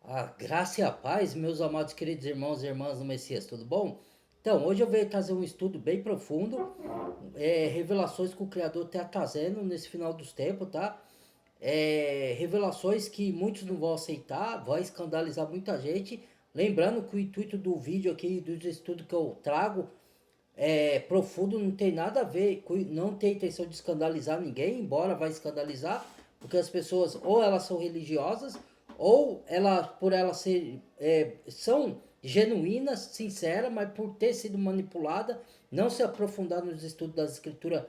A graça e a paz, meus amados queridos irmãos e irmãs do Messias, tudo bom? Então, hoje eu venho trazer um estudo bem profundo, revelações que o Criador está trazendo nesse final dos tempos, tá? Revelações que muitos não vão aceitar, vai escandalizar muita gente. Lembrando que o intuito do vídeo aqui, dos estudos que eu trago, profundo, não tem nada a ver, não tem intenção de escandalizar ninguém, embora vai escandalizar, porque as pessoas ou elas são religiosas, ou elas, por elas ser, são genuínas, sinceras, mas por ter sido manipulada, não se aprofundar nos estudos das escrituras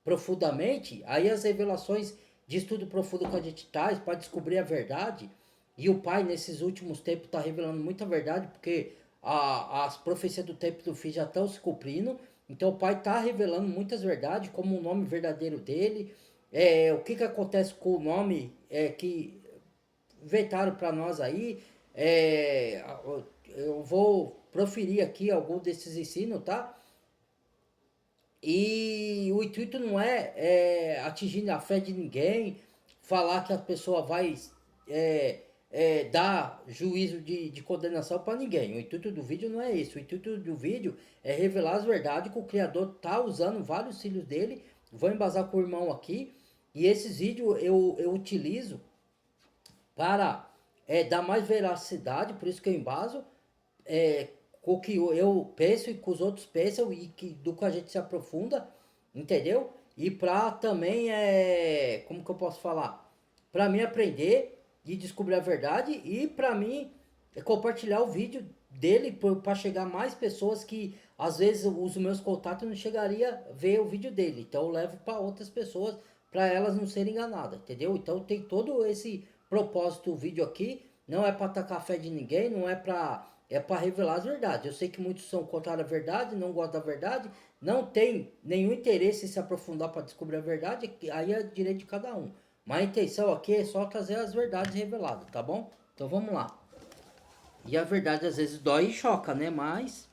profundamente, aí as revelações de estudo profundo que a gente traz para descobrir a verdade, e o Pai nesses últimos tempos está revelando muita verdade, porque as profecias do tempo do fim já estão se cumprindo. Então o Pai está revelando muitas verdades, como o nome verdadeiro dele, o que acontece com o nome que inventaram para nós aí. É, eu vou proferir aqui algum desses ensinos, tá? E o intuito não é atingir a fé de ninguém, falar que a pessoa vai dar juízo de condenação para ninguém. O intuito do vídeo não é isso. O intuito do vídeo é revelar as verdades que o Criador tá usando vários filhos dele. Vou embasar com o irmão aqui. E esses vídeos eu utilizo para dar mais veracidade, por isso que eu embaso, é, com o que eu penso e que os outros pensam e que, do que a gente se aprofunda, entendeu? E para também, como que eu posso falar? Para mim aprender e descobrir a verdade e para mim compartilhar o vídeo dele para chegar mais pessoas que às vezes os meus contatos não chegaria a ver o vídeo dele. Então eu levo para outras pessoas para elas não serem enganadas, entendeu? Então tem todo esse propósito o vídeo aqui, não é para atacar a fé de ninguém, não é para revelar as verdades. Eu sei que muitos são contra a verdade, não gostam da verdade, não tem nenhum interesse em se aprofundar para descobrir a verdade, aí é direito de cada um. Mas a intenção aqui é só trazer as verdades reveladas, tá bom? Então vamos lá. E a verdade às vezes dói e choca, né? Mas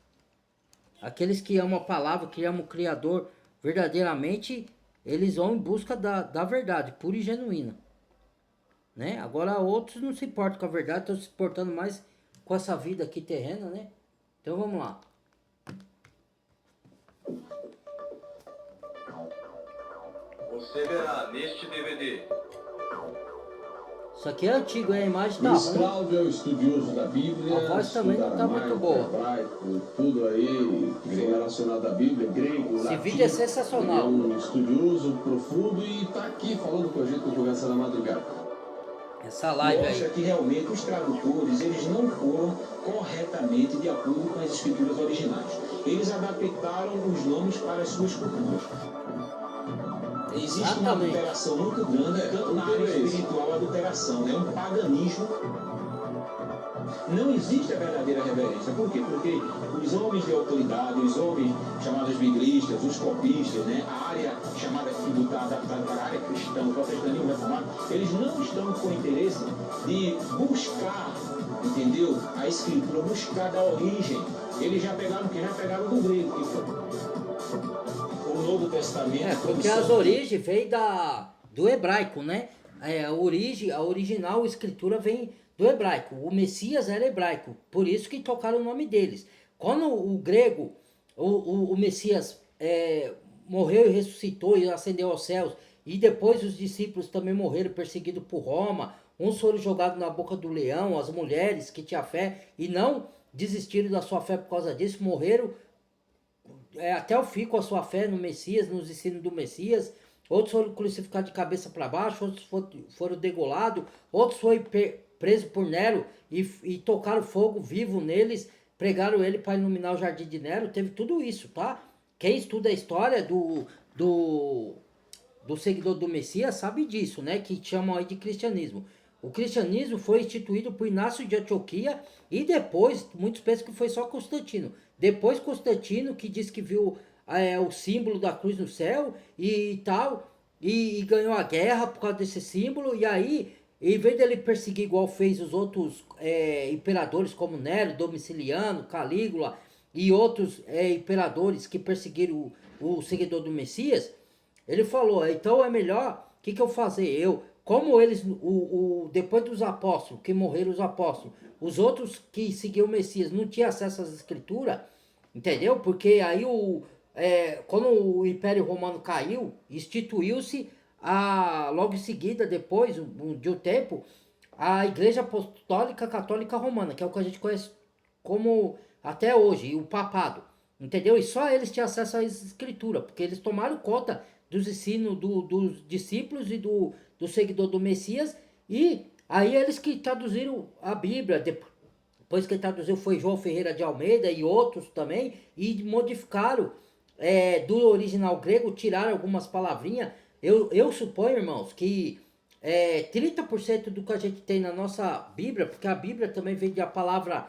aqueles que amam a palavra, que amam o Criador verdadeiramente, eles vão em busca da verdade, pura e genuína, né? Agora outros não se importam com a verdade, estão se importando mais com essa vida aqui terrena, né? Então vamos lá. Você verá neste DVD. Isso aqui é antigo, hein? A imagem tá Luiz ruim. Cláudio é o estudioso da Bíblia, A voz também estuda não tá muito aramaico, boa. hebraico, tudo aí que for relacionado à Bíblia, grego, Esse latim. vídeo é Ele é sensacional. um estudioso profundo e está aqui falando com a gente no Conversa da Madrugada. Essa live Mostra aí. que realmente os tradutores eles não foram corretamente de acordo com as escrituras originais. Eles adaptaram os nomes para as suas culturas. Existe uma Exatamente. adulteração muito grande, tanto na área espiritual, a adulteração, é um paganismo. Não existe a verdadeira reverência. Por quê? Porque os homens de autoridade, os homens chamados biblistas, os copistas, né, a área chamada adaptada para a área cristã, o protestantismo reformado, eles não estão com interesse de buscar, entendeu? A escritura, buscar da origem. Eles já pegaram o que? Já pegaram do grego, que foi o Novo Testamento. Porque as origens vêm do hebraico, né? A original escritura vem do hebraico. O Messias era hebraico, por isso que tocaram o nome deles. Quando o grego, o Messias morreu e ressuscitou e ascendeu aos céus, e depois os discípulos também morreram perseguidos por Roma, uns foram jogados na boca do leão, as mulheres que tinham fé e não desistiram da sua fé por causa disso, morreram até o fim com a sua fé no Messias, nos ensinos do Messias. Outros foram crucificados de cabeça para baixo, outros foram degolados, outros foram presos por Nero e tocaram fogo vivo neles, pregaram ele para iluminar o jardim de Nero. Teve tudo isso, tá? Quem estuda a história do seguidor do Messias sabe disso, né? Que chamam aí de cristianismo. O cristianismo foi instituído por Inácio de Antioquia e depois, muitos pensam que foi só Constantino. Depois Constantino, que disse que viu o símbolo da cruz no céu e tal, e ganhou a guerra por causa desse símbolo, e aí, em vez dele perseguir igual fez os outros imperadores como Nero, Domiciliano, Calígula e outros imperadores que perseguiram o seguidor do Messias, ele falou, então é melhor, o que eu fazer? Eu como eles, depois dos apóstolos, que morreram os apóstolos, os outros que seguiam o Messias não tinham acesso às escrituras, entendeu? Porque aí quando o Império Romano caiu, instituiu-se logo em seguida, depois de um tempo, a Igreja Apostólica Católica Romana, que é o que a gente conhece como até hoje, o papado, entendeu? E só eles tinham acesso à escritura, porque eles tomaram conta dos ensinos dos discípulos e do seguidor do Messias, e aí eles que traduziram a Bíblia, depois que traduziu foi João Ferreira de Almeida e outros também, e modificaram do original grego, tiraram algumas palavrinhas. Eu suponho, irmãos, que 30% do que a gente tem na nossa Bíblia, porque a Bíblia também vem da palavra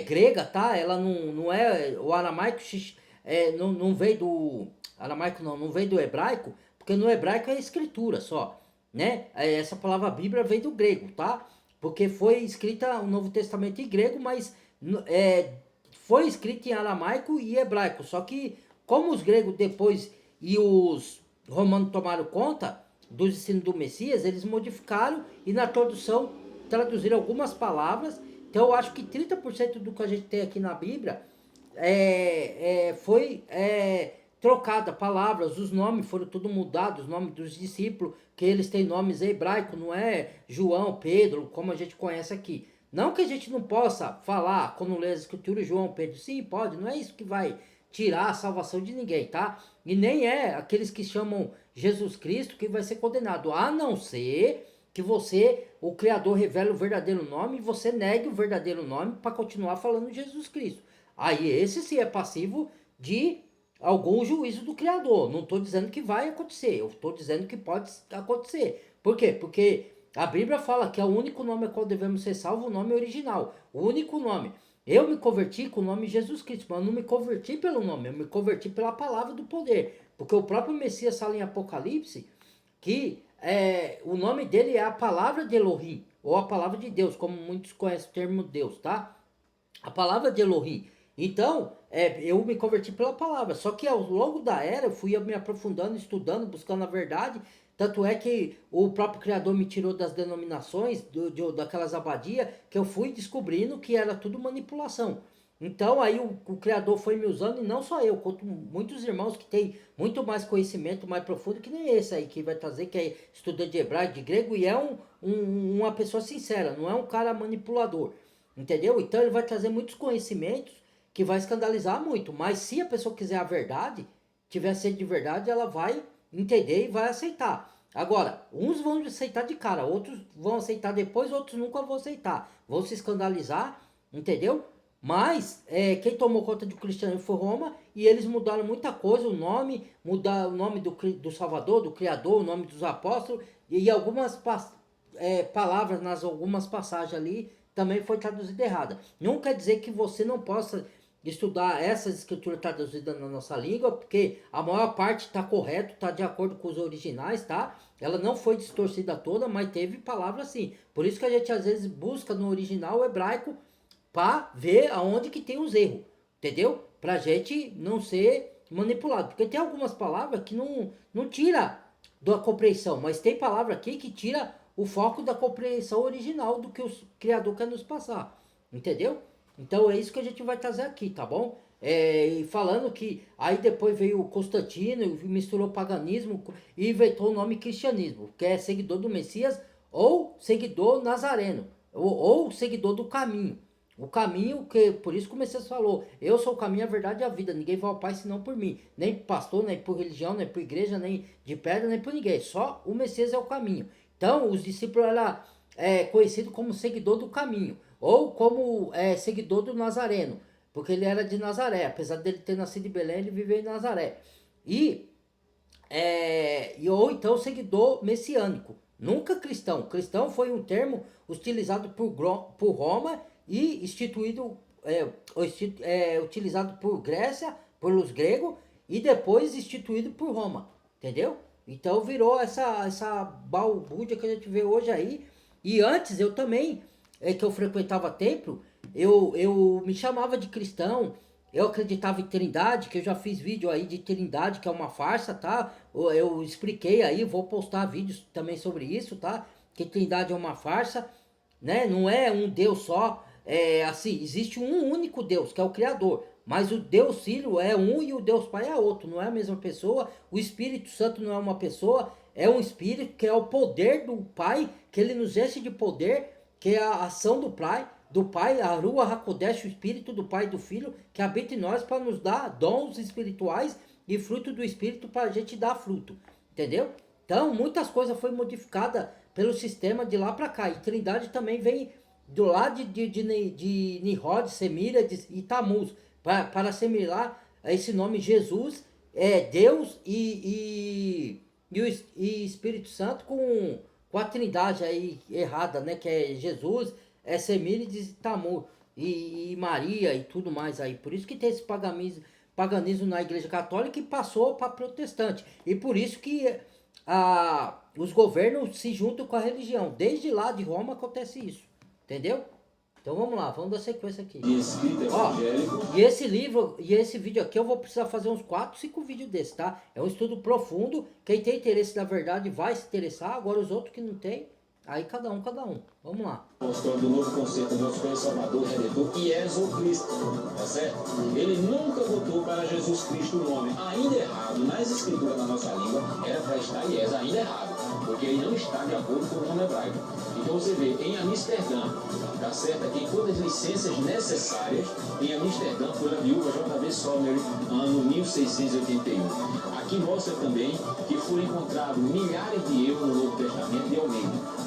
grega, tá? Ela não é o aramaico, não veio do aramaico, não veio do hebraico, porque no hebraico é escritura só, né? Essa palavra Bíblia vem do grego, tá? Porque foi escrita o Novo Testamento em grego, mas foi escrito em aramaico e hebraico. Só que como os gregos depois e os romanos tomaram conta dos ensinos do Messias, eles modificaram e na tradução traduziram algumas palavras. Então eu acho que 30% do que a gente tem aqui na Bíblia foi trocada, palavras, os nomes foram tudo mudados, os nomes dos discípulos, que eles têm nomes hebraicos, não é João, Pedro, como a gente conhece aqui. Não que a gente não possa falar, quando lê as escrituras, João, Pedro, sim, pode, não é isso que vai tirar a salvação de ninguém, tá? E nem é aqueles que chamam Jesus Cristo que vai ser condenado, a não ser que você, o Criador, revele o verdadeiro nome e você negue o verdadeiro nome para continuar falando Jesus Cristo. Aí esse sim é passivo de algum juízo do Criador. Não estou dizendo que vai acontecer, eu estou dizendo que pode acontecer. Por quê? Porque a Bíblia fala que é o único nome a qual devemos ser salvos, o nome original, o único nome. Eu me converti com o nome de Jesus Cristo, mas eu não me converti pelo nome, eu me converti pela palavra do poder. Porque o próprio Messias fala em Apocalipse que o nome dele é a palavra de Elohim, ou a palavra de Deus, como muitos conhecem o termo Deus, tá? A palavra de Elohim. Então, eu me converti pela palavra. Só que ao longo da era, eu fui me aprofundando, estudando, buscando a verdade. Tanto é que o próprio Criador me tirou das denominações, daquelas abadias, que eu fui descobrindo que era tudo manipulação. Então aí o Criador foi me usando, e não só eu, quanto muitos irmãos que têm muito mais conhecimento, mais profundo, que nem esse aí, que vai trazer, que é estudante de hebraico, de grego, e é uma pessoa sincera, não é um cara manipulador, entendeu? Então ele vai trazer muitos conhecimentos que vai escandalizar muito, mas se a pessoa quiser a verdade, tiver sede de verdade, ela vai entender e vai aceitar. Agora, uns vão aceitar de cara, outros vão aceitar depois, outros nunca vão aceitar, vão se escandalizar, entendeu? Mas quem tomou conta do cristianismo foi Roma, e eles mudaram muita coisa, o nome, mudaram o nome do Salvador, do Criador, o nome dos apóstolos, e algumas palavras nas algumas passagens ali também foi traduzida errada. Não quer dizer que você não possa estudar essas escrituras traduzidas na nossa língua, porque a maior parte está correto, está de acordo com os originais, tá? Ela não foi distorcida toda, mas teve palavras assim. Por isso que a gente às vezes busca no original hebraico para ver aonde que tem os erros, entendeu? Pra gente não ser manipulado, porque tem algumas palavras que não tira da compreensão, mas tem palavra aqui que tira o foco da compreensão original do que o Criador quer nos passar, entendeu? Então é isso que a gente vai trazer aqui, tá bom? E falando que aí depois veio o Constantino, misturou paganismo e inventou o nome cristianismo, que é seguidor do Messias ou seguidor nazareno, ou seguidor do caminho. O caminho, que por isso que o Messias falou, eu sou o caminho, a verdade e a vida, ninguém vai ao Pai senão por mim, nem por pastor, nem por religião, nem por igreja, nem de pedra, nem por ninguém, só o Messias é o caminho. Então os discípulos eram conhecidos como seguidor do caminho, ou como seguidor do Nazareno, porque ele era de Nazaré, apesar dele ter nascido em Belém, ele viveu em Nazaré. Ou então seguidor messiânico, nunca cristão. Cristão foi um termo utilizado por Roma e utilizado por Grécia, pelos gregos, e depois instituído por Roma, entendeu? Então virou essa balbúrdia que a gente vê hoje aí. E antes eu também, que eu frequentava templo, eu me chamava de cristão, eu acreditava em Trindade, que eu já fiz vídeo aí de Trindade, que é uma farsa, tá? Eu expliquei aí, vou postar vídeos também sobre isso, tá? Que Trindade é uma farsa, né? Não é um Deus só, é assim, existe um único Deus, que é o Criador. Mas o Deus Filho é um e o Deus Pai é outro, não é a mesma pessoa. O Espírito Santo não é uma pessoa, é um Espírito que é o poder do Pai, que ele nos enche de poder, que é a ação do Pai, a Rua Hakodesh, o Espírito do Pai e do Filho, que habita em nós para nos dar dons espirituais e fruto do Espírito para a gente dar fruto, entendeu? Então, muitas coisas foram modificadas pelo sistema de lá para cá. E Trindade também vem do lado de Nimrod, Semíriades e Tamuz, para assimilar esse nome Jesus, Deus e Espírito Santo com a Trindade aí errada, né? Que é Jesus, Semíriades e Tamuz, e Maria e tudo mais aí. Por isso que tem esse paganismo na Igreja Católica e passou para protestante. E por isso que os governos se juntam com a religião. Desde lá de Roma acontece isso. Entendeu? Então vamos lá, vamos dar sequência aqui. De escrita evangélico. E esse livro, e esse vídeo aqui eu vou precisar fazer uns 4, 5 vídeos desse, tá? É um estudo profundo. Quem tem interesse na verdade vai se interessar. Agora os outros que não tem, aí cada um. Vamos lá. Mostrando o novo conceito do nosso Senhor Salvador, Redentor e Jesus Cristo, tá certo? Ele nunca botou para Jesus Cristo o nome ainda errado nas escrituras da nossa língua, era para estar IES ainda errado, porque ele não está de acordo com o nome hebraico. Então você vê, em Amsterdã, tá certo? Aqui todas as licenças necessárias, em Amsterdã, pela viúva J.V. Sommer, ano 1681. Aqui mostra também que foram encontrados milhares de erros no Novo Testamento de Almeida.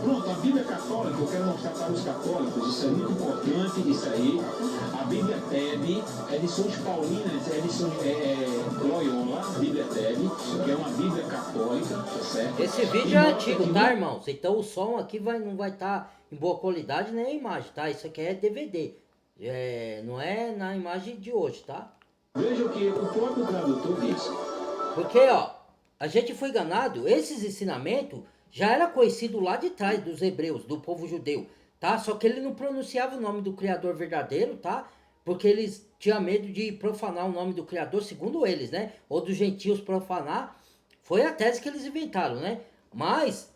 Pronto, a Bíblia Católica, eu quero mostrar para os católicos, isso é muito importante, isso aí. A Bíblia TEB, edições paulinas, edições Loyola, Bíblia TEB, que é uma Bíblia católica, tá certo? Esse vídeo é antigo, tá, irmãos? Então o som aqui não vai estar em boa qualidade nem a imagem, tá? Isso aqui é DVD. Não é na imagem de hoje, tá? Veja o que o próprio tradutor diz. Porque, ó, a gente foi enganado, esses ensinamentos já era conhecido lá de trás dos hebreus, do povo judeu, tá? Só que ele não pronunciava o nome do Criador verdadeiro, tá? Porque eles tinham medo de profanar o nome do Criador, segundo eles, né? Ou dos gentios profanar. Foi a tese que eles inventaram, né? Mas,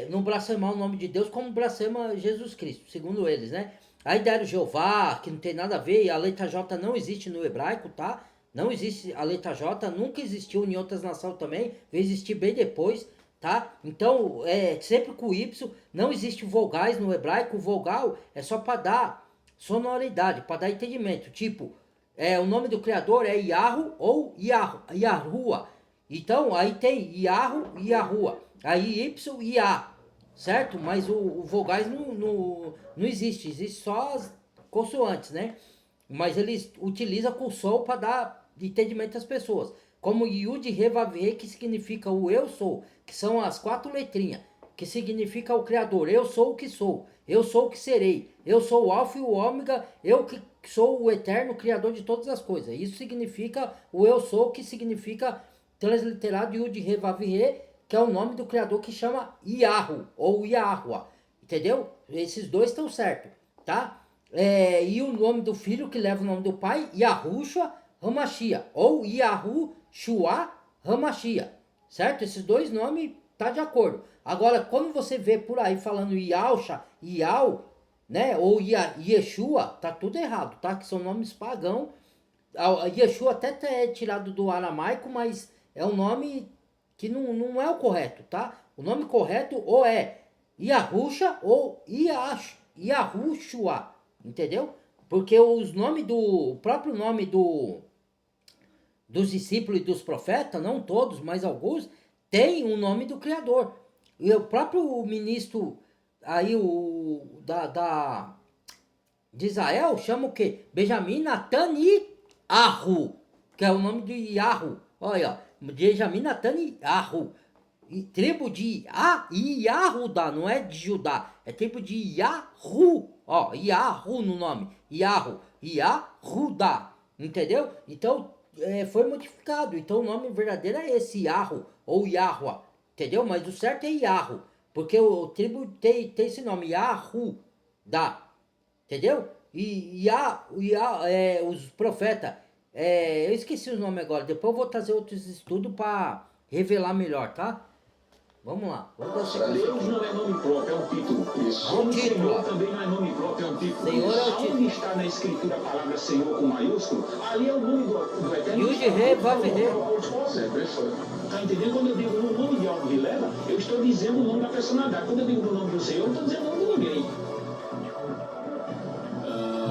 não blasfemar o nome de Deus como blasfema Jesus Cristo, segundo eles, né? Aí deram Jeová, que não tem nada a ver, e a letra J não existe no hebraico, tá? Não existe a letra J, nunca existiu em outras nações também, veio existir bem depois, tá? Então, sempre com Y, não existe vogais no hebraico, o vogal é só para dar sonoridade, para dar entendimento. Tipo, o nome do criador é Yahu ou Yahuwah. Então, aí tem Yahu e Yahuwah. Aí Y e A, certo? Mas o vogais não existe só as consoantes, né? Mas eles utilizam com o som para dar entendimento às pessoas. Como Yud, Re, Vav, Re, que significa o eu sou, que são as 4 letrinhas, que significa o Criador. Eu sou o que sou, eu sou o que serei, eu sou o Alfa e o Ômega, eu que sou o eterno Criador de todas as coisas. Isso significa o eu sou, que significa transliterado Yud, Re, Vav, Re, que é o nome do Criador que chama Yahu ou Yahuwah. Entendeu? Esses dois estão certos, tá? E o nome do filho que leva o nome do pai, Yahushua Hamashia, ou Yahushua Hamashia, certo? Esses dois nomes tá de acordo. Agora, quando você vê por aí falando Yahusha, Yahoo, né, ou Yeshua, tá tudo errado, tá? Que são nomes pagãos. Yeshua até é tirado do aramaico, mas é um nome que não é o correto, tá? O nome correto ou é Yahusha ou Yahushua. Entendeu? Porque o próprio nome dos discípulos e dos profetas, não todos, mas alguns, tem o nome do Criador. E o próprio ministro aí, de Israel, chama o quê? Benjamim Netanyahu, que é o nome de Yahu. Olha, Benjamim Netanyahu. Tribo de Yahudá, não é de Judá, é tribo de Yahu. Ó, Yahu no nome. Yahudá. Entendeu? Então, foi modificado. Então, o nome verdadeiro é esse, Yahu ou Yahuwah. Entendeu? Mas o certo é Yahu. Porque o tribo tem esse nome, Yahudá. Entendeu? Os profetas, eu esqueci o nome agora, depois eu vou trazer outros estudos para revelar melhor, tá? Vamos lá, vamos dar sequência. Deus não é nome próprio, é um título. Isso. Como Um título, ó. Senhor também não é nome próprio, é um título. Senhor é o título. Onde está na escritura a palavra Senhor com maiúsculo, ali é o nome do Eterno. Yud, Re, Vav, Re. Sempre foi. Tá entendendo? Quando eu digo no nome de algo que leva, eu estou dizendo o nome da personalidade. Quando eu digo no nome do Senhor, eu não estou dizendo o nome de ninguém.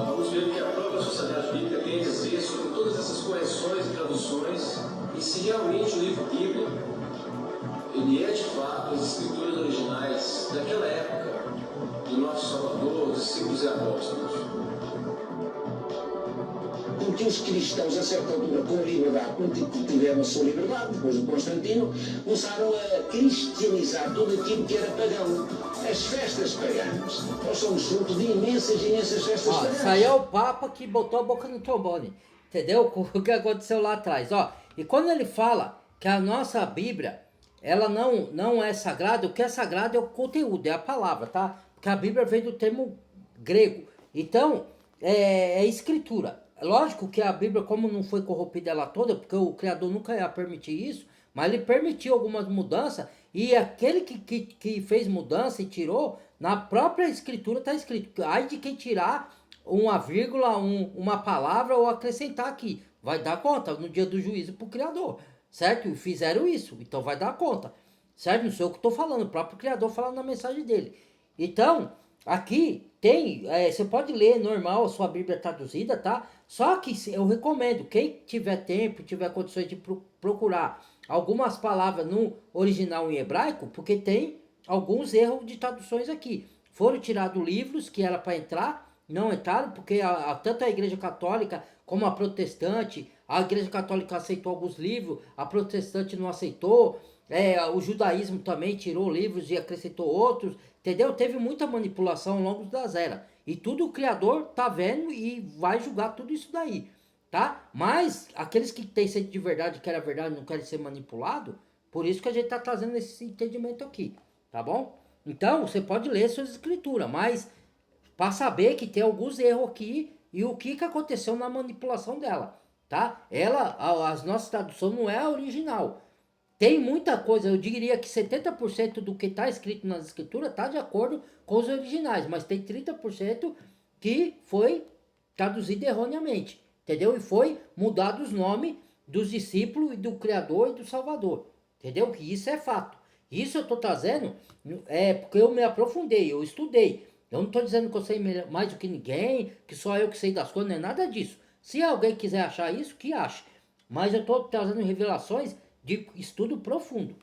Vamos ver o que a própria Sociedade Bíblica tem a dizer sobre todas essas correções e traduções e se realmente o livro bíblico ele é de fato as escrituras originais daquela época do nosso Salvador, discípulos e apóstolos. Porque os cristãos, a certa altura, com liberdade, quando tiveram a sua liberdade, depois do Constantino, começaram a cristianizar tudo aquilo que era pagão. As festas pagãs. Nós somos fruto de imensas festas Ó, pagãs. isso aí é o Papa que botou a boca no trombone. Entendeu? O que aconteceu lá atrás. Ó, e quando ele fala que a nossa Bíblia, ela não é sagrada, o que é sagrado é o conteúdo, é a palavra, tá? Porque a Bíblia vem do termo grego. Então, é escritura. Lógico que a Bíblia, como não foi corrompida ela toda, porque o Criador nunca ia permitir isso, mas ele permitiu algumas mudanças, e aquele que fez mudança e tirou, na própria escritura está escrito, ai de quem tirar uma vírgula, uma palavra ou acrescentar aqui, vai dar conta no dia do juízo para o Criador, certo? E fizeram isso, então vai dar conta, certo? Não sou eu que estou falando, o próprio Criador falando na mensagem dele. Então, aqui tem, você pode ler normal a sua Bíblia traduzida, tá? Só que eu recomendo, quem tiver tempo, tiver condições de procurar algumas palavras no original em hebraico, porque tem alguns erros de traduções aqui. Foram tirados livros que era para entrar, não entraram, porque tanto a Igreja Católica como a Protestante, a Igreja Católica aceitou alguns livros, a Protestante não aceitou, o judaísmo também tirou livros e acrescentou outros, entendeu? Teve muita manipulação ao longo das eras. E tudo o Criador tá vendo e vai julgar tudo isso daí, tá? Mas aqueles que têm sede de verdade, que era verdade, não querem ser manipulado, por isso que a gente tá trazendo esse entendimento aqui, tá bom? Então, você pode ler suas escrituras, mas para saber que tem alguns erros aqui e o que aconteceu na manipulação dela, tá? As nossas traduções não é a original. Tem muita coisa, eu diria que 70% do que está escrito nas escrituras está de acordo com os originais, mas tem 30% que foi traduzido erroneamente, entendeu? E foi mudado os nomes dos discípulos e do Criador e do Salvador, entendeu? Que isso é fato. Isso eu estou trazendo porque eu me aprofundei, eu estudei. Eu não estou dizendo que eu sei mais do que ninguém, que só eu que sei das coisas, não é nada disso. Se alguém quiser achar isso, que ache. Mas eu estou trazendo revelações de estudo profundo.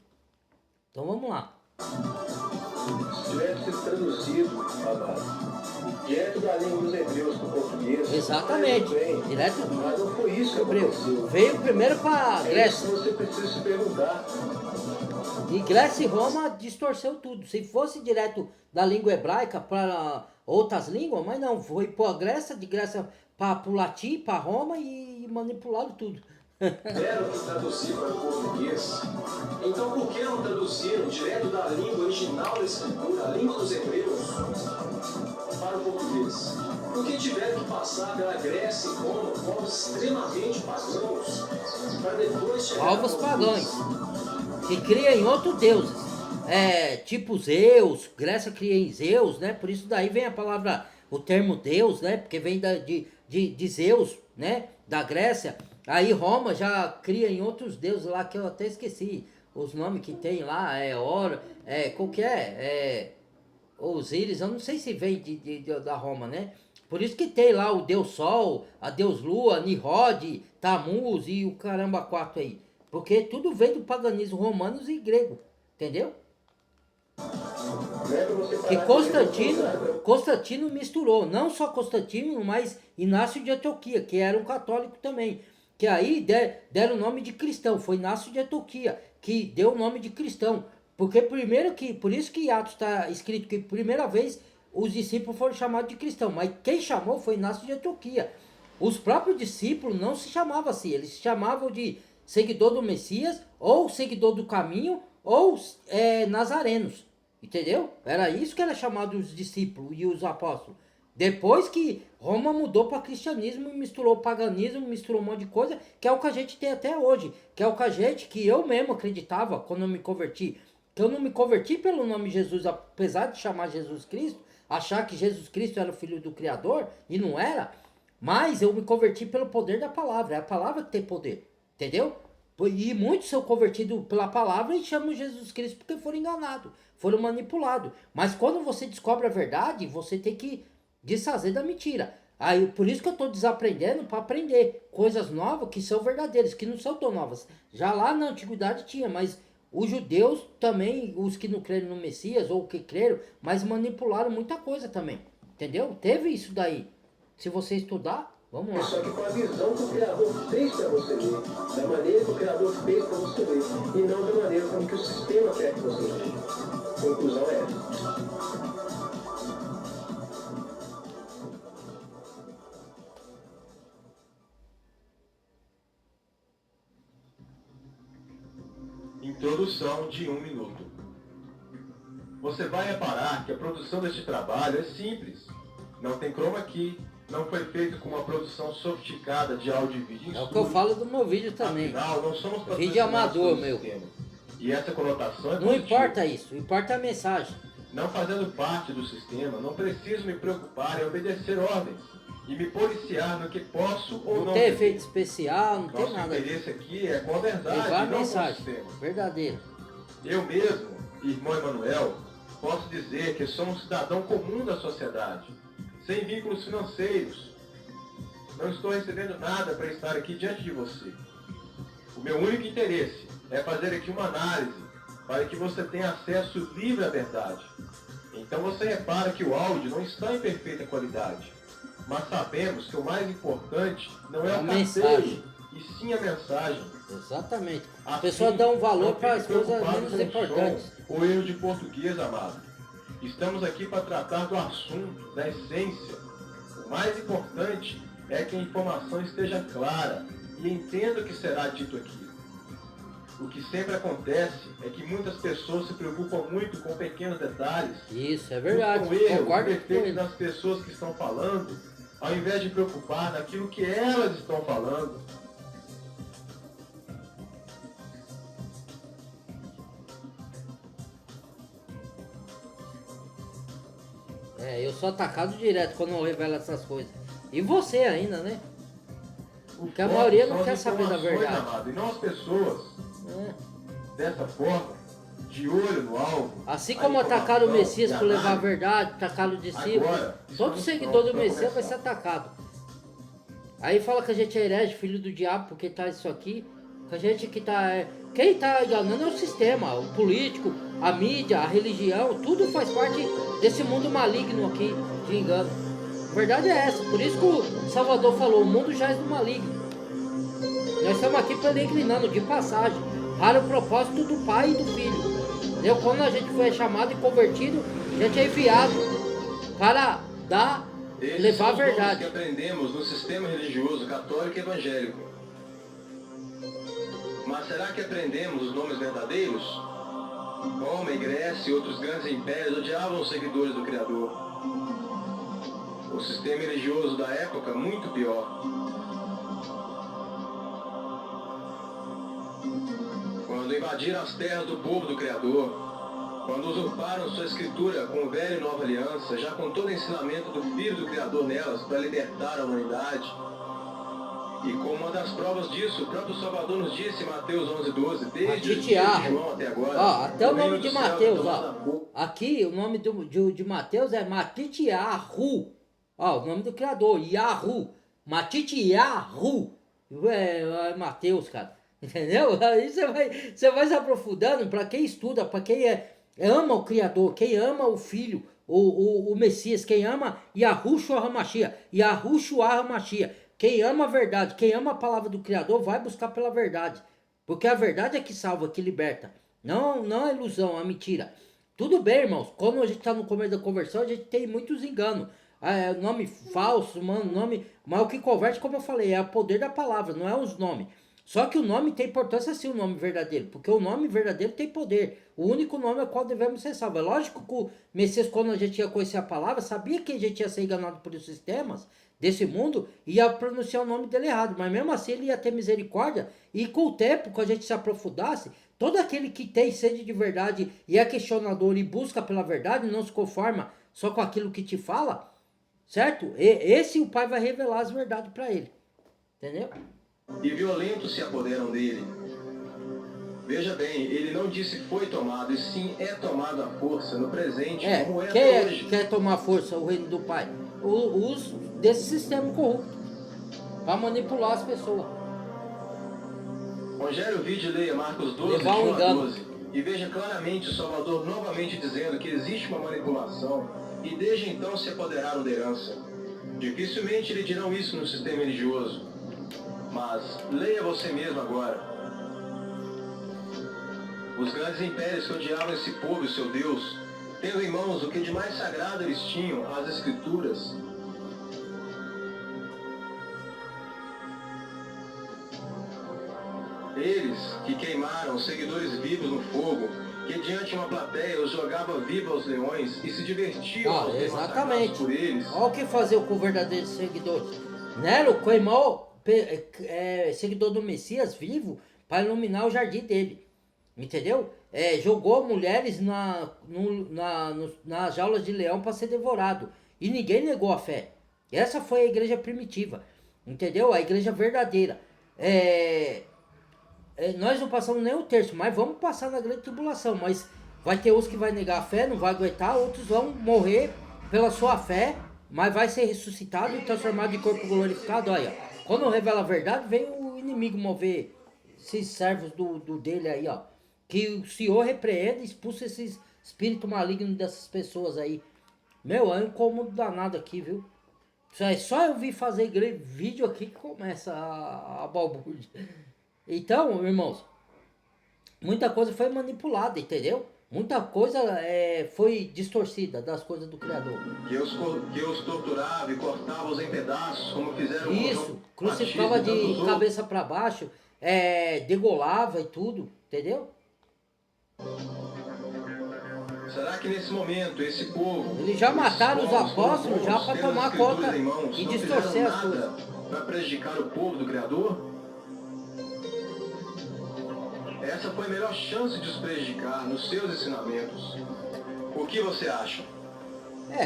Então vamos lá. Se tivesse sido traduzido, amado, direto da língua dos hebreus para o português. Exatamente. Bem, Direto mas não foi isso que hebreu. aconteceu. Veio primeiro para É isso Grécia. que você precisa se perguntar. E Grécia e Roma distorceu tudo. Se fosse direto da língua hebraica para outras línguas, mas não, foi para a Grécia, de Grécia para o latim, para Roma e manipularam tudo. Deram que traduzir para o português. Então por que não traduziram direto da língua original da escritura, a língua dos hebreus, para o português? Por que tiveram que passar pela Grécia e Roma, povos extremamente pagãos, para depois chegar Povos ao pagãos, português? que cria em outros deuses. Tipo Zeus, Grécia cria em Zeus, né? Por isso daí vem a palavra, o termo Deus, né? Porque vem de Zeus, né? Da Grécia. Aí Roma já cria em outros deuses lá que eu até esqueci os nomes que tem lá, qual que é? Osíris, eu não sei se vem da Roma, né? Por isso que tem lá o Deus Sol, a Deus Lua, Nirod, Tamuz e o caramba 4 aí. Porque tudo vem do paganismo romanos e grego, entendeu? Que Constantino misturou, não só Constantino, mas Inácio de Antioquia, que era um católico também. Que aí deram o nome de cristão, foi Inácio de Antioquia, que deu o nome de cristão. Porque por isso que Atos está escrito que primeira vez os discípulos foram chamados de cristão, mas quem chamou foi Inácio de Antioquia. Os próprios discípulos não se chamavam assim, eles se chamavam de seguidor do Messias, ou seguidor do caminho, ou nazarenos. Entendeu? Era isso que era chamado os discípulos e os apóstolos. Depois que Roma mudou para cristianismo e misturou paganismo, misturou um monte de coisa, que é o que a gente tem até hoje, que é o que eu mesmo acreditava quando eu me converti. Que eu não me converti pelo nome Jesus, apesar de chamar Jesus Cristo, achar que Jesus Cristo era o filho do Criador, e não era, mas eu me converti pelo poder da palavra, é a palavra que tem poder, entendeu? E muitos são convertidos pela palavra e chamam Jesus Cristo porque foram enganados, foram manipulados. Mas quando você descobre a verdade, você tem que desfazer da mentira. Aí, por isso que eu estou desaprendendo para aprender coisas novas que são verdadeiras, que não são tão novas. Já lá na antiguidade tinha, mas os judeus também, os que não creram no Messias ou que creram, mas manipularam muita coisa também. Entendeu? Teve isso daí. Se você estudar, vamos lá. Só que com a visão que o Criador fez para você ver, da maneira que o Criador fez para você ver, e não da maneira como que o sistema quer que você veja. Conclusão é essa. Introdução de 1 minuto. Você vai reparar que a produção deste trabalho é simples. Não tem chroma key, não foi feito com uma produção sofisticada de áudio e vídeo em É o que eu falo do meu vídeo também. Afinal, não somos Vídeo amador, pelo meu. sistema. E essa conotação é Não positiva. importa isso, importa a mensagem. Não fazendo parte do sistema, não preciso me preocupar em obedecer ordens e me policiar no que posso ou Não não tem dever. efeito especial, não tem Nosso nada. interesse aqui é com a verdade, Levar a não com o mensagem sistema. verdadeira. Eu mesmo, irmão Emanuel, posso dizer que sou um cidadão comum da sociedade, sem vínculos financeiros. Não estou recebendo nada para estar aqui diante de você. O meu único interesse é fazer aqui uma análise para que você tenha acesso livre à verdade. Então você repara que o áudio não está em perfeita qualidade, mas sabemos que o mais importante não é A o mensagem. carteiro, e sim a mensagem. Exatamente. A Assim, pessoa dá um valor não para as fique coisas preocupado menos com o importantes. som ou erro de português, amado. Estamos aqui para tratar do assunto, da essência. O mais importante é que a informação esteja clara e entenda o que será dito aqui. O que sempre acontece é que muitas pessoas se preocupam muito com pequenos detalhes. Isso, é verdade. Com erros, Concordo com defeitos ele. das pessoas que estão falando, ao invés de preocupar naquilo que elas estão falando. É, eu sou atacado direto quando eu revelo essas coisas. E você ainda, né? Porque a Foco maioria são não as quer saber da informações, verdade. amado, e não as pessoas. É. Dessa forma, de olho no alvo. Assim a como atacaram o informação Messias e a por levar a análise. verdade, atacaram o discípulo. Agora, Todo estamos seguidor do prontos para Messias vai ser começar. atacado. Aí fala que a gente é herege, filho do diabo, porque tá isso aqui. Que a gente que tá. Quem tá enganando é o sistema, o político, a mídia, a religião, tudo faz parte desse mundo maligno aqui de engano. A verdade é essa, por isso que o Salvador falou, o mundo já é do maligno. Nós estamos aqui peregrinando de passagem para o propósito do Pai e do Filho. Entendeu? Quando a gente foi chamado e convertido, a gente é enviado para Esses levar a são os nomes verdade. que aprendemos no sistema religioso católico e evangélico. Mas será que aprendemos os nomes verdadeiros? Roma, Grécia e outros grandes impérios odiavam os seguidores do Criador. O sistema religioso da época, muito pior. Quando invadiram as terras do povo do Criador, quando usurparam sua escritura com o velho e nova aliança, já com todo o ensinamento do Filho do Criador nelas para libertar a humanidade. E como uma das provas disso, o próprio Salvador nos disse em Mateus 11:12, desde os dias de João até agora. Ó, até o reino nome de do céu Mateus, está ó. tomando a boca. Aqui o nome de Mateus é Matitiahu. Ó, o nome do Criador, Yahu. Matitiahu. É Mateus, cara. Entendeu? Aí você vai se aprofundando para quem estuda, para quem ama o Criador, quem ama o Filho, o Messias, quem ama Yahushua HaMashiach. Yahushua HaMashiach. Quem ama a verdade, quem ama a palavra do Criador, vai buscar pela verdade. Porque a verdade é que salva, que liberta. Não a ilusão, a mentira. Tudo bem, irmãos. Quando a gente está no começo da conversão, a gente tem muitos enganos. Nome falso, mano, nome... Mas o que converte, como eu falei, é o poder da palavra, não é os nomes. Só que o nome tem importância sim, o nome verdadeiro, porque o nome verdadeiro tem poder. O único nome ao qual devemos ser salvos. É lógico que o Messias, quando a gente ia conhecer a palavra, sabia que a gente ia ser enganado por os sistemas desse mundo e ia pronunciar o nome dele errado. Mas mesmo assim ele ia ter misericórdia e com o tempo, quando a gente se aprofundasse, todo aquele que tem sede de verdade e é questionador e busca pela verdade, não se conforma só com aquilo que te fala, certo? Esse o Pai vai revelar as verdades para ele. Entendeu? E violentos se apoderam dele. Veja bem, ele não disse foi tomado, e sim é tomado à força no presente, como é até hoje. Quem quer tomar força o reino do Pai? Os desse sistema corrupto, para manipular as pessoas. Rogério, vide e leia Marcos 12, Levar um 1 a engano. 12, e veja claramente o Salvador novamente dizendo que existe uma manipulação, e desde então se apoderaram da herança. Dificilmente lhe dirão isso no sistema religioso. Mas leia você mesmo agora. Os grandes impérios que odiavam esse povo e seu Deus, tendo em mãos o que de mais sagrado eles tinham, as Escrituras, eles que queimaram os seguidores vivos no fogo, que diante de uma plateia os jogava vivo aos leões e se divertiam ao ser massacrados por eles. Olha o que fazer com verdadeiros seguidores. Nero queimou seguidor do Messias vivo para iluminar o jardim dele. Entendeu? Jogou mulheres nas jaulas de leão para ser devorado. E ninguém negou a fé. Essa foi a igreja primitiva. Entendeu? A igreja verdadeira. Nós não passamos nem um terço, mas vamos passar na grande tribulação. Mas vai ter uns que vai negar a fé, não vai aguentar, outros vão morrer pela sua fé, mas vai ser ressuscitado e transformado em corpo glorificado. Olha, quando revela a verdade, vem o inimigo mover esses servos dele aí, ó. Que o Senhor repreenda e expulsa esses espíritos malignos dessas pessoas aí. Meu, é um incômodo danado aqui, viu? Só eu vir fazer vídeo aqui que começa a balbúrdia. Então, irmãos, muita coisa foi manipulada, entendeu? Muita coisa foi distorcida das coisas do Criador. Que os torturava e cortava-os em pedaços, como fizeram Isso, crucificava de cabeça para baixo, degolava e tudo, entendeu? Será que nesse momento esse povo... Eles já mataram os apóstolos já para tomar conta e distorcer as coisas. Para prejudicar o povo do Criador? Essa foi a melhor chance de os prejudicar nos seus ensinamentos. O que você acha?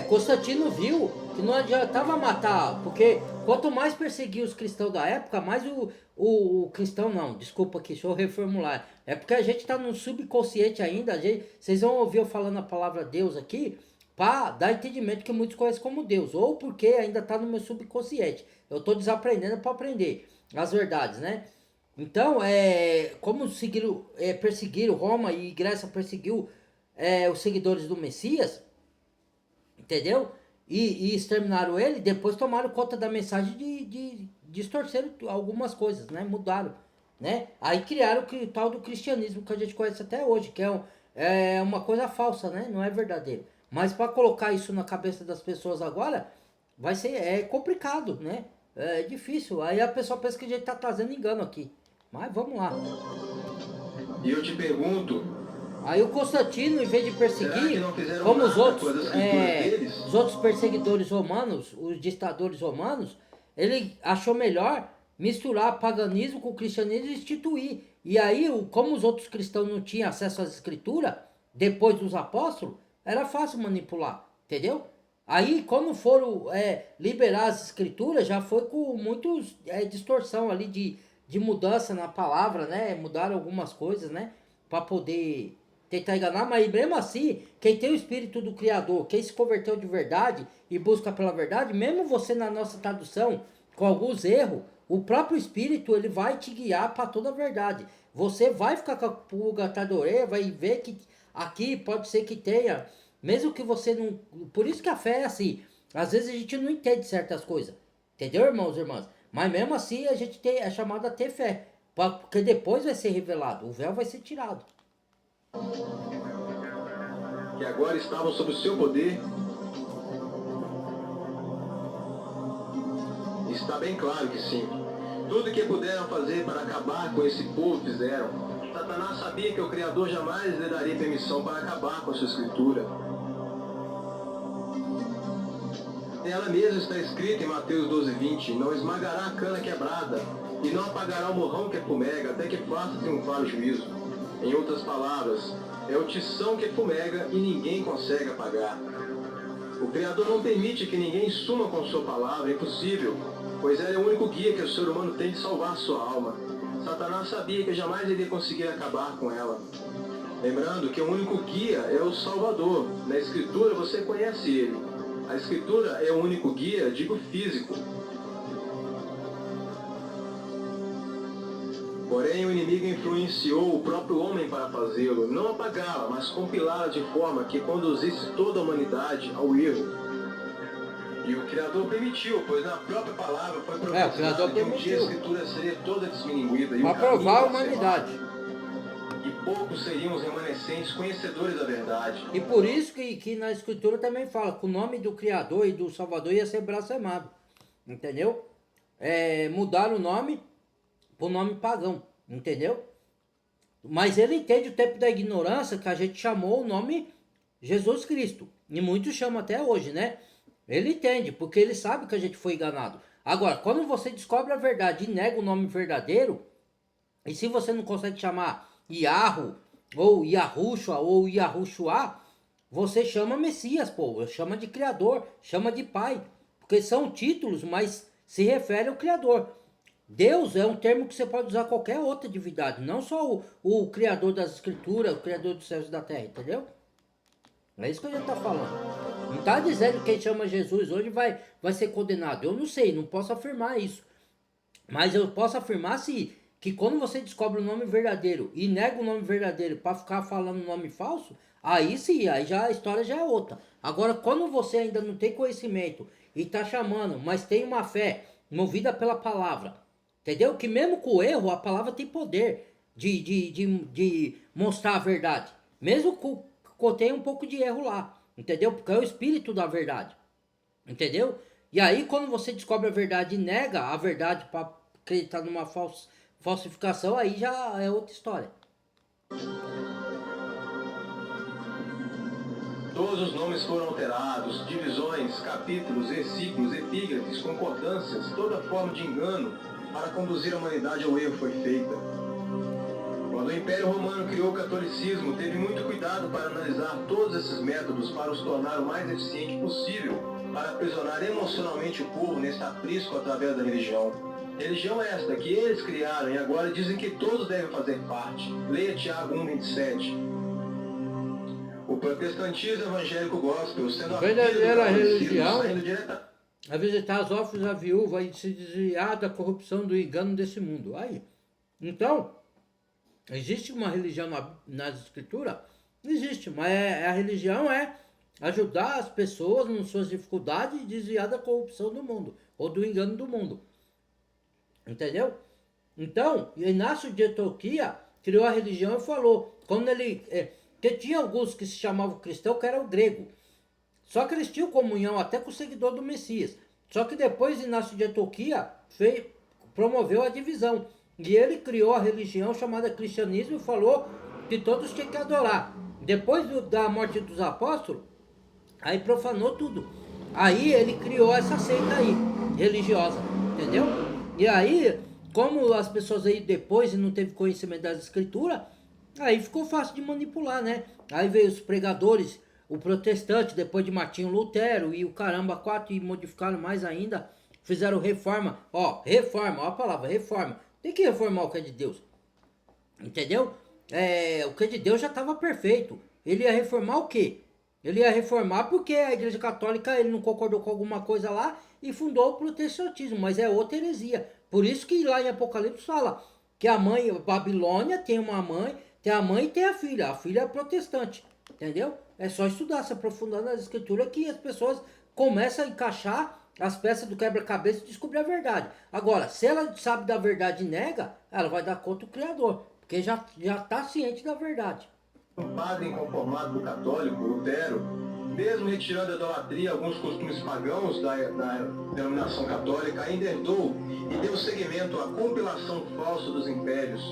Constantino viu que não adiantava matar, porque quanto mais perseguia os cristãos da época, mais o cristão não, desculpa aqui, deixa eu reformular. É porque a gente está no subconsciente ainda, vocês vão ouvir eu falando a palavra Deus aqui, para dar entendimento que muitos conhecem como Deus, ou porque ainda está no meu subconsciente. Eu estou desaprendendo para aprender as verdades, né? Então, como perseguiram Roma e Grécia perseguiu os seguidores do Messias, entendeu? E exterminaram ele, depois tomaram conta da mensagem de distorcer algumas coisas, né? Mudaram, né? Aí criaram o tal do cristianismo que a gente conhece até hoje, que é uma coisa falsa, né? Não é verdadeiro. Mas para colocar isso na cabeça das pessoas agora, vai ser complicado, né? É difícil. Aí a pessoa pensa que a gente está trazendo engano aqui. Mas vamos lá. E eu te pergunto... Aí o Constantino, em vez de perseguir, como os outros perseguidores romanos, os ditadores romanos, ele achou melhor misturar paganismo com o cristianismo e instituir. E aí, como os outros cristãos não tinham acesso às escrituras, depois dos apóstolos, era fácil manipular, entendeu? Aí, quando foram liberar as escrituras, já foi com muitos distorção ali de mudança na palavra, né? Mudaram algumas coisas, né? Para poder tentar enganar, mas mesmo assim, quem tem o espírito do Criador, quem se converteu de verdade e busca pela verdade, mesmo você na nossa tradução, com alguns erros, o próprio espírito, ele vai te guiar para toda a verdade. Você vai ficar com a pulga atrás da orelha, vai ver que aqui pode ser que tenha, mesmo que você não... Por isso que a fé é assim, às vezes a gente não entende certas coisas, entendeu, irmãos e irmãs? Mas mesmo assim a gente é chamado a ter fé, porque depois vai ser revelado, o véu vai ser tirado. Que agora estavam sob o seu poder. Está bem claro que sim. Tudo que puderam fazer para acabar com esse povo fizeram. Satanás sabia que o Criador jamais lhe daria permissão para acabar com a sua escritura. Ela mesma está escrita em Mateus 12:20, não esmagará a cana quebrada e não apagará o morrão que fumega até que faça triunfar o juízo. Em outras palavras, é o tição que fumega e ninguém consegue apagar. O Criador não permite que ninguém suma com sua palavra, é impossível, pois ela é o único guia que o ser humano tem de salvar sua alma. Satanás sabia que jamais iria conseguir acabar com ela. Lembrando que o único guia é o Salvador. Na Escritura você conhece ele. A Escritura é o único guia, digo físico. Porém, o inimigo influenciou o próprio homem para fazê-lo, não apagá-la, mas compilá-la de forma que conduzisse toda a humanidade ao erro. E o Criador permitiu, pois na própria palavra foi profetizado que um dia a Escritura seria toda desminuída. Para provar a humanidade. E poucos seriam os remanescentes conhecedores da verdade. E por isso que na Escritura também fala que o nome do Criador e do Salvador ia ser blasfemado. Entendeu? Mudaram o nome para o nome pagão. Entendeu? Mas ele entende o tempo da ignorância que a gente chamou o nome Jesus Cristo. E muitos chamam até hoje, né? Ele entende, porque ele sabe que a gente foi enganado. Agora, quando você descobre a verdade e nega o nome verdadeiro, e se você não consegue chamar Yahoo, ou Yahushua, ou Yahushua, você chama Messias, pô, chama de Criador, chama de Pai, porque são títulos, mas se refere ao Criador. Deus é um termo que você pode usar qualquer outra divindade, não só o Criador das Escrituras, o Criador dos céus e da terra, entendeu? É isso que a gente está falando. Não está dizendo que quem chama Jesus hoje vai ser condenado. Eu não sei, não posso afirmar isso. Mas eu posso afirmar que quando você descobre o nome verdadeiro e nega o nome verdadeiro para ficar falando o nome falso, aí sim, aí já a história já é outra. Agora, quando você ainda não tem conhecimento e está chamando, mas tem uma fé movida pela palavra, entendeu? Que mesmo com o erro, a palavra tem poder de mostrar a verdade. Mesmo com contém um pouco de erro lá, entendeu? Porque é o espírito da verdade, entendeu? E aí quando você descobre a verdade e nega a verdade para acreditar numa falsificação, aí já é outra história. Todos os nomes foram alterados, divisões, capítulos, versículos, epígrafes, concordâncias, toda forma de engano para conduzir a humanidade ao erro foi feita. Quando o Império Romano criou o catolicismo, teve muito cuidado para analisar todos esses métodos para os tornar o mais eficiente possível, para aprisionar emocionalmente o povo nesse aprisco através da religião. Religião esta que eles criaram e agora dizem que todos devem fazer parte. Leia Tiago 1:27. O protestantismo evangélico gospel, sendo a verdadeira religião direta... é visitar os órfãos da viúva e se desviar da corrupção do engano desse mundo. Aí, então... existe uma religião nas escrituras? Existe, mas a religião é ajudar as pessoas nas suas dificuldades e desviar da corrupção do mundo, ou do engano do mundo. Entendeu? Então, Inácio de Antioquia criou a religião e falou, quando ele... que tinha alguns que se chamavam cristão, que era o grego. Só que eles tinham comunhão até com o seguidor do Messias. Só que depois Inácio de Antioquia promoveu a divisão. E ele criou a religião chamada cristianismo e falou que todos tinham que adorar. Depois da morte dos apóstolos, aí profanou tudo. Aí ele criou essa seita aí, religiosa, entendeu? E aí, como as pessoas aí depois não teve conhecimento das escrituras, aí ficou fácil de manipular, né? Aí veio os pregadores, o protestante, depois de Martinho Lutero e o caramba 4, e modificaram mais ainda, fizeram reforma, ó a palavra, reforma. Tem que reformar o que é de Deus, entendeu? O que é de Deus já estava perfeito. Ele ia reformar o quê? Ele ia reformar porque a Igreja Católica ele não concordou com alguma coisa lá e fundou o protestantismo, mas é outra heresia. Por isso que lá em Apocalipse fala que a mãe, Babilônia, tem uma mãe, tem a mãe e tem a filha é protestante, entendeu? É só estudar, se aprofundar nas escrituras que as pessoas começam a encaixar as peças do quebra-cabeça e descobrir a verdade. Agora, se ela sabe da verdade e nega, ela vai dar conta do Criador, porque já está ciente da verdade. Um padre inconformado do católico, Lutero, mesmo retirando a idolatria, alguns costumes pagãos da denominação católica, ainda herdou e deu seguimento à compilação falsa dos impérios.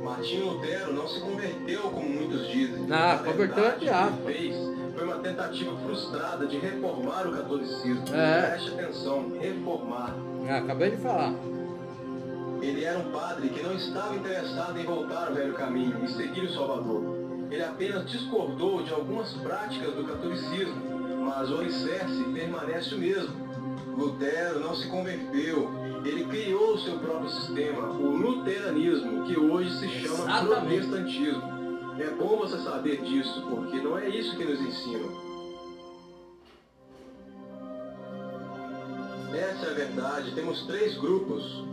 Martinho Lutero não se converteu, como muitos dizem. Ah, converteu é diabo. O que ele fez foi uma tentativa frustrada de reformar o catolicismo. É. Preste atenção, reformar. Acabei de falar. Ele era um padre que não estava interessado em voltar ao velho caminho e seguir o Salvador. Ele apenas discordou de algumas práticas do catolicismo, mas o alicerce permanece o mesmo. Lutero não se converteu, ele criou o seu próprio sistema, o luteranismo, que hoje se chama Exatamente. protestantismo. É bom você saber disso, porque não é isso que nos ensinam. Essa é a verdade. Temos 3 grupos.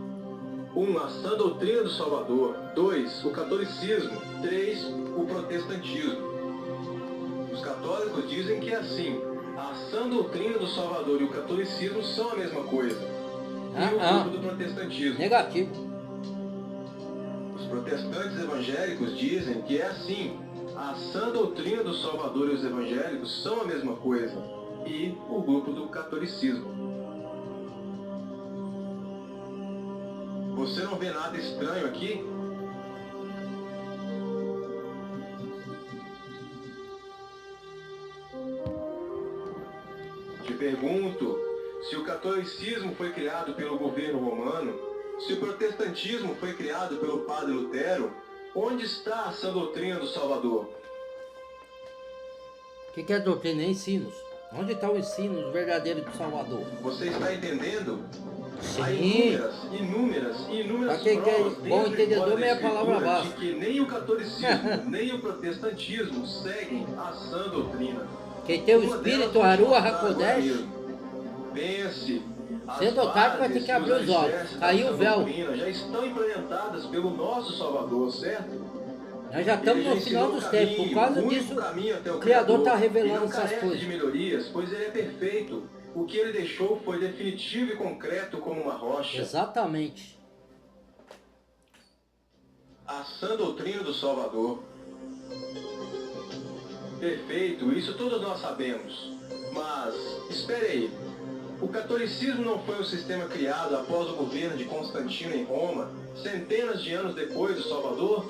1. A sã doutrina do Salvador. 2. O catolicismo. 3. O protestantismo. Os católicos dizem que é assim. A sã doutrina do Salvador e o catolicismo são a mesma coisa. E o grupo do protestantismo. Negativo. Os protestantes evangélicos dizem que é assim. A sã doutrina do Salvador e os evangélicos são a mesma coisa. E o grupo do catolicismo. Você não vê nada estranho aqui? Te pergunto, se o catolicismo foi criado pelo governo romano, se o protestantismo foi criado pelo padre Lutero, onde está a sã doutrina do Salvador? O que é doutrina? É ensinos. Onde está o ensino verdadeiro do Salvador? Você está entendendo? Há Sim. inúmeras Pra quem quer provas bom dentro e entendedor, fora da meia palavra Escritura basta. de que nem o catolicismo, nem o protestantismo seguem a sã doutrina. Quem tem o Uma espírito, delas Arua vou te mostrar agora Hakodesh, mesmo. Pense. cedo ou tarde vai ter que abrir os olhos. Caiu o véu. Já estão implementadas pelo nosso Salvador, certo? Nós já estamos no final dos tempos. Por causa disso, o Criador está revelando essas de coisas. melhorias, pois ele é perfeito. O que ele deixou foi definitivo e concreto como uma rocha. Exatamente. A sã doutrina do Salvador. Perfeito, isso todos nós sabemos. Mas, espere aí. O catolicismo não foi um sistema criado após o governo de Constantino em Roma, centenas de anos depois do Salvador?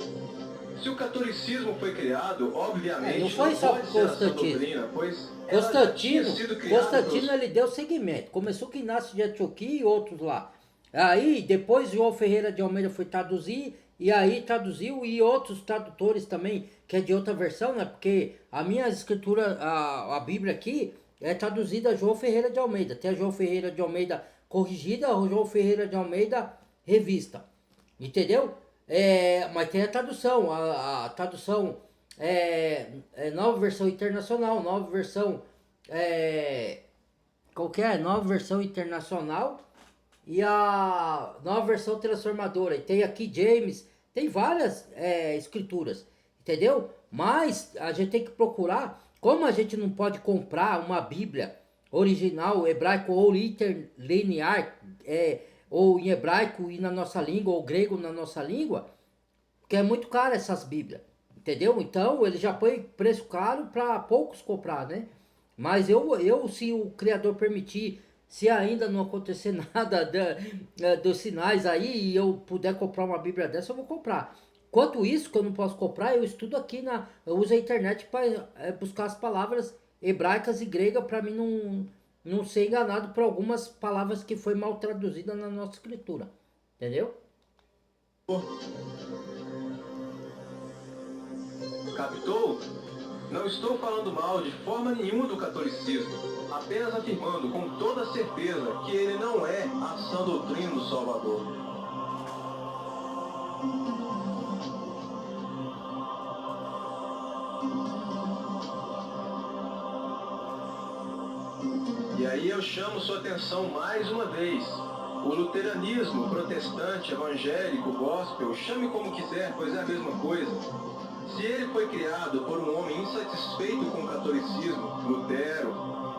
Se o catolicismo foi criado, obviamente, não foi só pode ser a sã Constantino. doutrina, pois ela já tinha sido criada Constantino ele deu seguimento. Começou com Inácio de Antioquia e outros lá. Aí depois João Ferreira de Almeida foi traduzir, e aí traduziu, e outros tradutores também, que é de outra versão, né? Porque a minha escritura, a Bíblia aqui, é traduzida João Ferreira de Almeida. Tem a João Ferreira de Almeida corrigida, o João Ferreira de Almeida revista. Entendeu? Mas tem a tradução. A tradução nova versão internacional, nova versão. Qualquer nova versão internacional e a nova versão transformadora. E tem aqui James, tem várias escrituras, entendeu? Mas a gente tem que procurar. Como a gente não pode comprar uma Bíblia original, hebraico ou interlinear, ou em hebraico e na nossa língua, ou grego na nossa língua, porque é muito caro essas Bíblias, entendeu? Então ele já põe preço caro para poucos comprar, né? Mas eu, se o Criador permitir, se ainda não acontecer nada dos sinais aí e eu puder comprar uma Bíblia dessa, eu vou comprar. Quanto isso, que eu não posso comprar, eu estudo aqui, eu uso a internet para buscar as palavras hebraicas e gregas para mim não ser enganado por algumas palavras que foi mal traduzidas na nossa escritura. Entendeu? Captou? Não estou falando mal de forma nenhuma do catolicismo, apenas afirmando com toda certeza que ele não é a sã doutrina do Salvador. E aí eu chamo sua atenção mais uma vez. O luteranismo, protestante, evangélico, gospel, chame como quiser, pois é a mesma coisa. Se ele foi criado por um homem insatisfeito com o catolicismo, Lutero,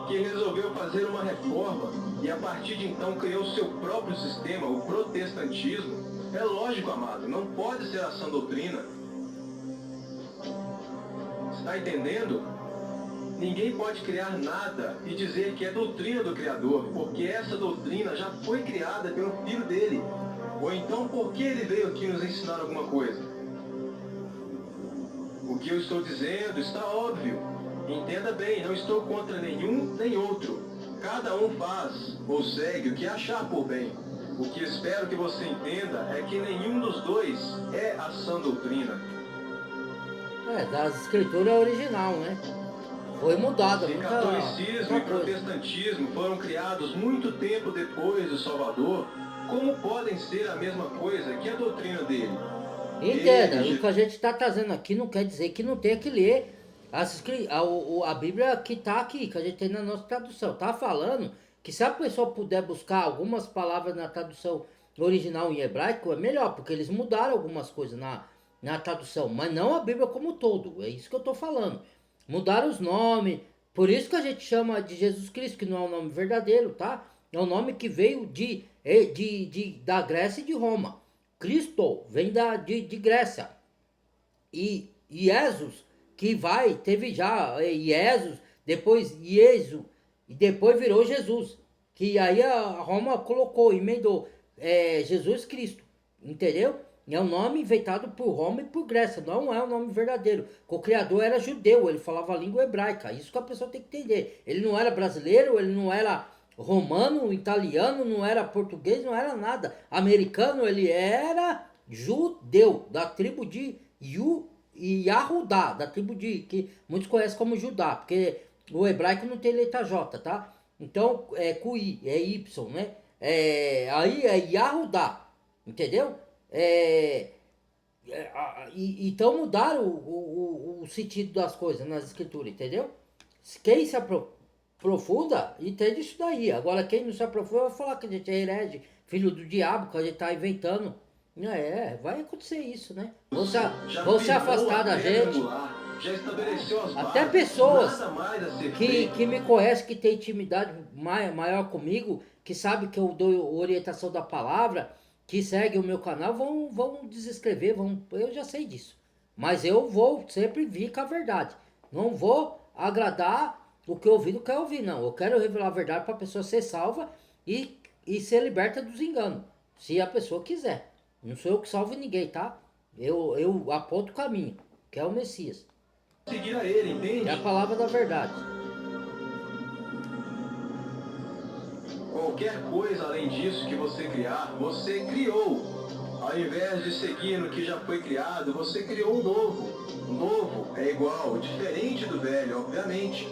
que resolveu fazer uma reforma e a partir de então criou seu próprio sistema, o protestantismo, é lógico, amado, não pode ser a sã doutrina. Está entendendo? ninguém pode criar nada e dizer que é doutrina do Criador, porque essa doutrina já foi criada pelo Filho dele. Ou então, por que ele veio aqui nos ensinar alguma coisa? O que eu estou dizendo está óbvio. Entenda bem, não estou contra nenhum nem outro. Cada um faz ou segue o que achar por bem. O que espero que você entenda é que nenhum dos dois é a sã doutrina. Das escrituras original, né? Foi mudada Se muita catolicismo e coisa. protestantismo foram criados muito tempo depois do Salvador, como podem ser a mesma coisa que a doutrina dele? Entenda, Ele- o que a gente está trazendo aqui não quer dizer que não tenha que ler a Bíblia que está aqui, que a gente tem na nossa tradução. Está falando que se a pessoa puder buscar algumas palavras na tradução original em hebraico, é melhor, porque eles mudaram algumas coisas na tradução, mas não a Bíblia como um todo. É isso que eu estou falando. Mudaram os nomes, por isso que a gente chama de Jesus Cristo, que não é o nome verdadeiro, tá? É um nome que veio da Grécia e de Roma. Cristo vem de Grécia. E Jesus, que teve já Jesus, depois Iesu, e depois virou Jesus. Que aí a Roma emendou Jesus Cristo, entendeu? É um nome inventado por Roma e por Grécia, não é um nome verdadeiro. O criador era judeu, ele falava a língua hebraica, isso que a pessoa tem que entender. Ele não era brasileiro, ele não era romano, italiano, não era português, não era nada. Americano, ele era judeu, da tribo de Yahudá, da tribo que muitos conhecem como Judá, porque o hebraico não tem letra J, tá? Então é com I, é Y, né? Aí é Yahudá, entendeu? Então mudaram o sentido das coisas nas escrituras, entendeu? Quem se aprofunda, entende isso daí. Agora quem não se aprofunda vai falar que a gente é herege, filho do diabo, que a gente tá inventando. Vai acontecer isso, né? Vão se afastar da gente. Já estabeleceu as Até bases, pessoas nada mais a ser feito. que me conhecem, que tem intimidade maior comigo, que sabe que eu dou orientação da palavra, que seguem o meu canal, vão desescrever, eu já sei disso. Mas eu vou sempre vir com a verdade. Não vou agradar o que eu ouvi, não quero ouvir, não. Eu quero revelar a verdade para a pessoa ser salva e ser liberta dos enganos, se a pessoa quiser. Não sou eu que salvo ninguém, tá? Eu aponto o caminho, que é o Messias. Seguir a ele, entende? É a palavra da verdade. Qualquer coisa além disso que você criar, você criou. Ao invés de seguir no que já foi criado, você criou um novo. O novo é igual, diferente do velho, obviamente.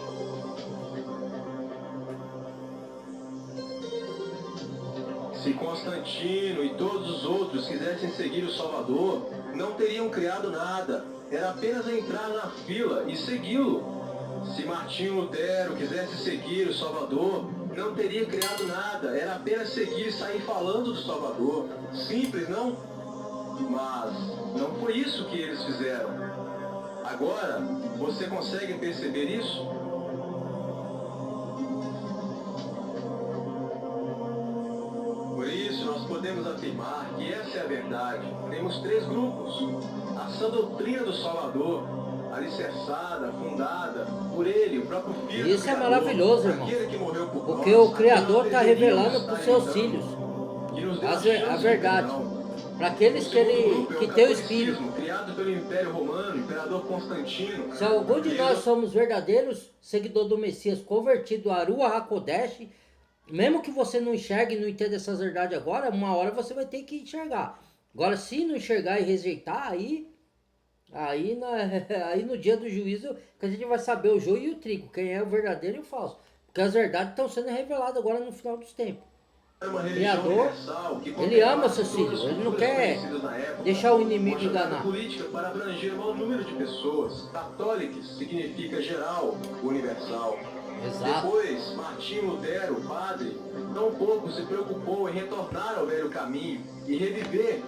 Se Constantino e todos os outros quisessem seguir o Salvador, não teriam criado nada. Era apenas entrar na fila e segui-lo. Se Martinho Lutero quisesse seguir o Salvador, não teria criado nada. Era apenas seguir e sair falando do Salvador. Simples, não? Mas não foi isso que eles fizeram. Agora, você consegue perceber isso? Por isso, nós podemos afirmar que essa é a verdade. Temos 3 grupos. A sã doutrina do Salvador, alicerçada, fundada por ele, o próprio Filho. Isso é maravilhoso, irmão. Aquele que morreu por Porque nós, o Criador está aquele que nós revelando para os seus deveríamos filhos estar, então, que nos deu a chance de verdade. perdão. Para aqueles O segundo grupo é que o têm o Espírito. catolicismo, criado pelo Império Romano, Imperador Constantino. Se algum de E nós somos verdadeiros seguidores do Messias, convertido a Ruach HaKodesh, mesmo que você não enxergue e não entenda essas verdades agora, uma hora você vai ter que enxergar. Agora, se não enxergar e rejeitar, aí no dia do juízo que a gente vai saber o joio e o trigo, quem é o verdadeiro e o falso. Porque as verdades estão sendo reveladas agora no final dos tempos. é uma O religião Criador, universal que ele ama contemplava seus todas filhos, as ele não culturas quer conhecidas na época, deixar o inimigo uma jogada enganar. política para abranger o maior número de pessoas. Católicos significa geral, universal. Exato. Depois, Martinho Lutero, padre, tampouco se preocupou em retornar ao velho caminho e reviver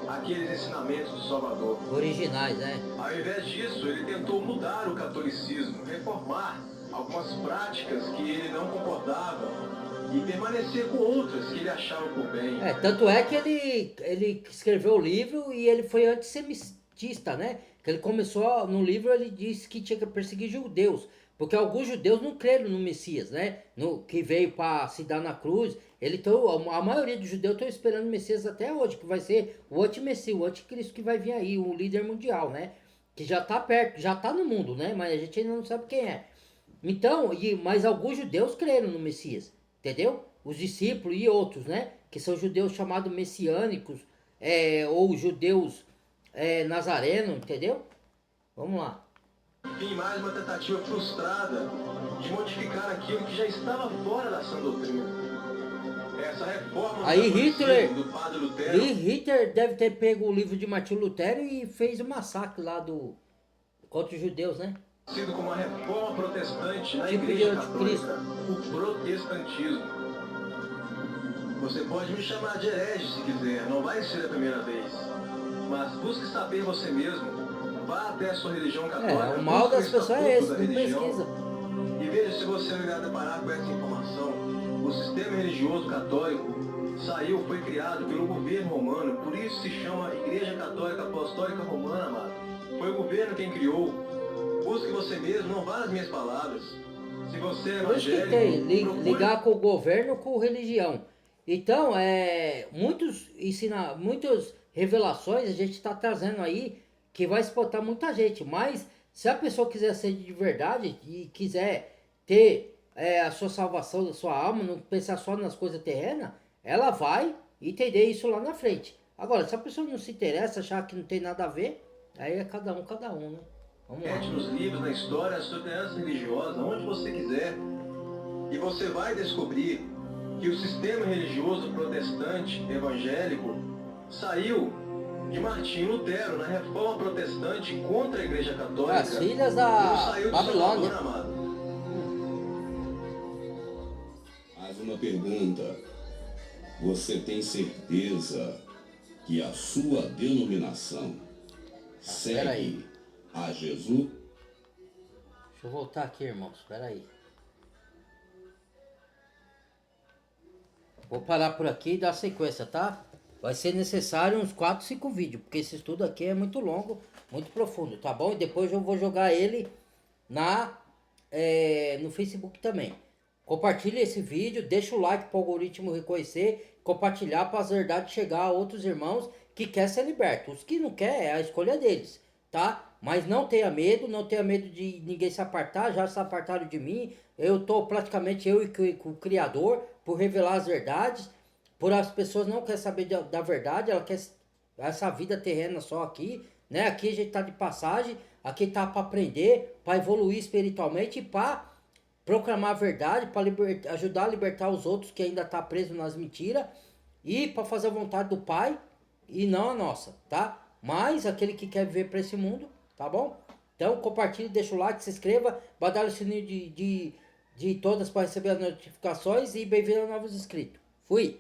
aqueles ensinamentos do Salvador. Originais, né? Ao invés disso, ele tentou mudar o catolicismo, reformar algumas práticas que ele não concordava e permanecer com outras que ele achava por bem. Tanto é que ele escreveu o livro e ele foi antissemitista, né? Que ele começou, no livro ele disse que tinha que perseguir judeus. Porque alguns judeus não creram no Messias, né? No, que veio para se dar na cruz. A maioria dos judeus estão esperando o Messias até hoje, que vai ser o anti-Messias, o anticristo que vai vir aí, o líder mundial, né? Que já tá perto, já tá no mundo, né? Mas a gente ainda não sabe quem é. Então, mas alguns judeus creram no Messias, entendeu? Os discípulos e outros, né? Que são judeus chamados messiânicos, ou judeus nazarenos, entendeu? Vamos lá. Enfim, mais uma tentativa frustrada de modificar aquilo que já estava fora da sã doutrina. Essa reforma Aí do padre Lutero... Hitler deve ter pego o livro de Martinho Lutero e fez o massacre lá contra os judeus, né? Sido como a reforma protestante na Tipo Igreja de anticristo. Católica, o protestantismo. Você pode me chamar de herege se quiser, não vai ser a primeira vez. Mas busque saber você mesmo. Vá até a sua religião católica. O mal das pessoas é esse, da não religião, pesquisa. e veja se você não irá deparar com essa informação. O sistema religioso católico foi criado pelo governo romano, por isso se chama Igreja Católica Apostólica Romana, amado. Foi o governo quem criou. Busque você mesmo, não vá nas minhas palavras. Se você é Por isso que evangélico, tem, procure... ligar com o governo com religião. Então, muitas revelações a gente está trazendo aí que vai espantar muita gente. Mas se a pessoa quiser ser de verdade e quiser ter a sua salvação da sua alma, não pensar só nas coisas terrenas, ela vai entender isso lá na frente. Agora, se a pessoa não se interessa, achar que não tem nada a ver, aí é cada um, né? Vamos lá. Nos livros, na história, nas tolerâncias religiosas, onde você quiser, e você vai descobrir que o sistema religioso protestante evangélico saiu de Martinho Lutero na reforma protestante contra a Igreja Católica. As filhas da Babilônia. Mais uma pergunta. Você tem certeza que a sua denominação segue a Jesus? Deixa eu voltar aqui, irmãos. Espera aí. Vou parar por aqui e dar sequência, tá? Vai ser necessário uns 4, 5 vídeos, porque esse estudo aqui é muito longo, muito profundo, tá bom? E depois eu vou jogar ele no Facebook também. Compartilhe esse vídeo, deixa o like para o algoritmo reconhecer, compartilhar para as verdades chegar a outros irmãos que querem ser libertos. Os que não querem é a escolha deles, tá? Mas não tenha medo de ninguém se apartar, já se apartaram de mim. Eu tô praticamente eu e o Criador por revelar as verdades. Por as pessoas não querem saber da verdade, ela quer essa vida terrena só aqui, né? Aqui a gente tá de passagem, aqui tá para aprender, para evoluir espiritualmente e para proclamar a verdade, para ajudar a libertar os outros que ainda tá preso nas mentiras e para fazer a vontade do Pai e não a nossa, tá? Mas aquele que quer viver para esse mundo, tá bom? Então compartilhe, deixa o like, se inscreva, badalhe o sininho de todas para receber as notificações e bem-vindo a novos inscritos. Fui!